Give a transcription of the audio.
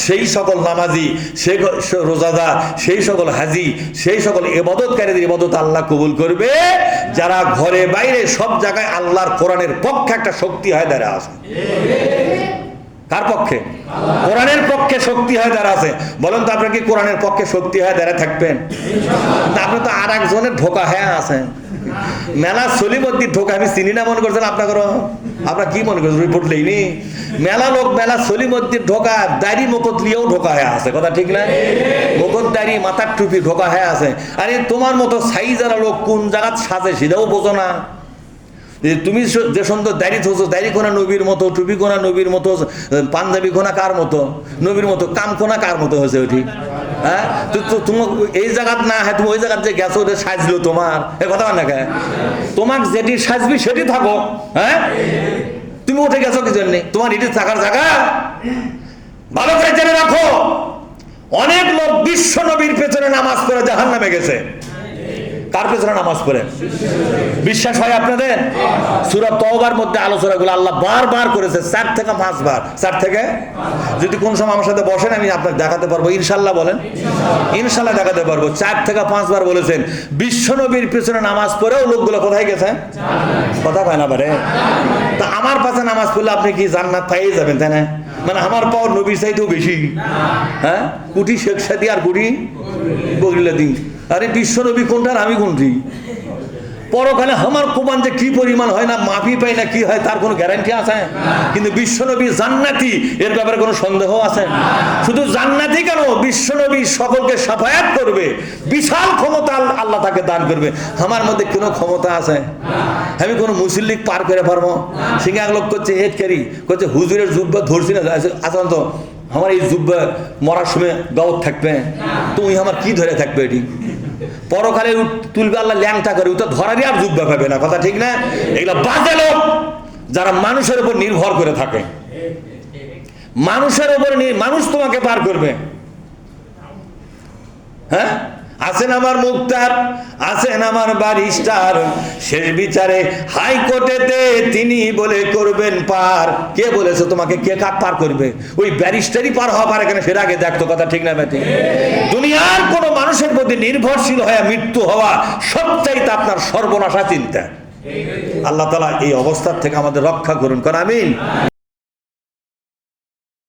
সেই সকল নামাজি, সেই রোজাদার, সেই সকল হাজি, সেই সকল ইবাদতকারীদের ইবাদত আল্লাহ কবুল করবে যারা ঘরে বাইরে সব জায়গায় আল্লাহর কোরআনের পক্ষে একটা শক্তি হয় দাঁড়া আছে। কার পক্ষে? কোরআনের পক্ষে শক্তি হয় দাঁড়া আছে। বলেন তো আপনার কি কোরআনের পক্ষে শক্তি হয় দাঁড়া থাকবেন? আপনি তো আর একজনের ধোকা হ্যাঁ আছেন। মেলা সলিমদ্দির ধোকা আমি চিনি না মনে করছেন আপনার? আপনার কি মনে করছেন? রিপোর্ট লেইনি মেলা লোক মেলা সলিমদ্দির ধোকা দাড়ি মুকুট নিয়েও ধোকা হয়ে আছে, কথা ঠিক না? মুকুট দাড়ি মাথার টুপি ধোকা হয়ে আছে। আরে তোমার মতো সাইজারা লোক কোন জায়গা সাজে সেটাও বোঝো না। তুমি যে সুন্দর দাড়ি থোছো, দাড়ি কোনা নবীর মতো, টুপি কোনা নবীর মতো, পাঞ্জাবি কোনা কার মতো? নবীর মতো। কাম কোনা কার মতো হয়েছে ওটি? হ্যাঁ, তুমি এই জায়গাত না, হ্যাঁ তুমি ওই জায়গার যে গেছো ওটা সাজলো তোমার, এ কথা না কে? তোমাকে যেটি সাজবি সেটি থাকো। হ্যাঁ, তুমি উঠে গেছো কি জন্যে? তোমার এটি থাকার জায়গা ভালো করে জেনে রাখো। অনেক লোক বিশ্ব নবীর পেছনে নামাজ পড়ে জাহান্নামে গেছে। কার পেছনে নামাজ পড়ে? বিশ্বাস হয় আপনাদের? সূরা তাওবার মধ্যে আলোচনাগুলো আল্লাহ বারবার করেছে, 4 থেকে 5 বার। 4 থেকে, যদি কোন সময় আমার সাথে বসেন আমি আপনাকে দেখাতে পারবো ইনশাল্লাহ। বলেন ইনশাল্লাহ দেখাতে পারবো। 4 থেকে 5 বার বলেছেন বিশ্ব নবীর পেছনে নামাজ পড়েও লোকগুলো কোথায় গেছে? কথা কয় না পারে। তা আমার পাশে নামাজ পড়লে আপনি কি জান্নাত পেয়ে যাবেন, তাই না? মানে আমার পাওয়ার নবীর চাইতেও বেশি। হ্যাঁ, কুটি শেখ সাদি আর কুটি বগরিলা দিন। আরে বিশ্ব নবী কোনটার আমি কোনটি? পরকালে আমার কোরবান যে কি পরিমাণ হয় না, মাফি পাই না, কি হয় তার কোনো গ্যারান্টি আছে? কিন্তু বিশ্ব নবী জান্নাতি, এর ব্যাপারে কোনো সন্দেহ আছে? শুধু জান্নাতি কেন, বিশ্ব নবী সকলকে সাফায়াত করবে, বিশাল ক্ষমতা আল্লাহ তাকে দান করবে। আমার মধ্যে কোনো ক্ষমতা আছে? আমি কোনো মুসল্লিক পার করে পারবো? সিঙ্গে এক লোক করছে হেড ক্যারি করছে, হুজুরের জুব্বা ধরছি না আসলাম তো আমার এই জুব্বা মরার সময় গাওত থাকবে, তুমি আমার কি ধরে থাকবে? এটি পরকালে তুলবে আল্লাহ ল্যাংটা করে, তো ধরারই আর জুব্বা পাবে না, কথা ঠিক না? এগুলো বাজে লোক যারা মানুষের উপর নির্ভর করে থাকে। মানুষের উপর মানুষ তোমাকে পার করবে। হ্যাঁ, আছেন আমার মুক্তার, আছেন আমার ব্যারিস্টার, শেষ বিচারে হাইকোর্টেতে তিনি বলে করবেন পার। কে বলেছে তোমাকে কে কাক পার করবে? ওই ব্যারিস্টারই পার হওয়া পারে কেন সেটা আগে দেখতো, কথা ঠিক না বেটি? দুনিয়ার কোন মানুষের প্রতি নির্ভরশীল হয়ে মৃত্যু হওয়া সবচাইতে আপনার সর্বনাশা চিন্তা। আল্লাহ তাআলা এই অবস্থার থেকে আমাদের রক্ষা করুন, আমিন।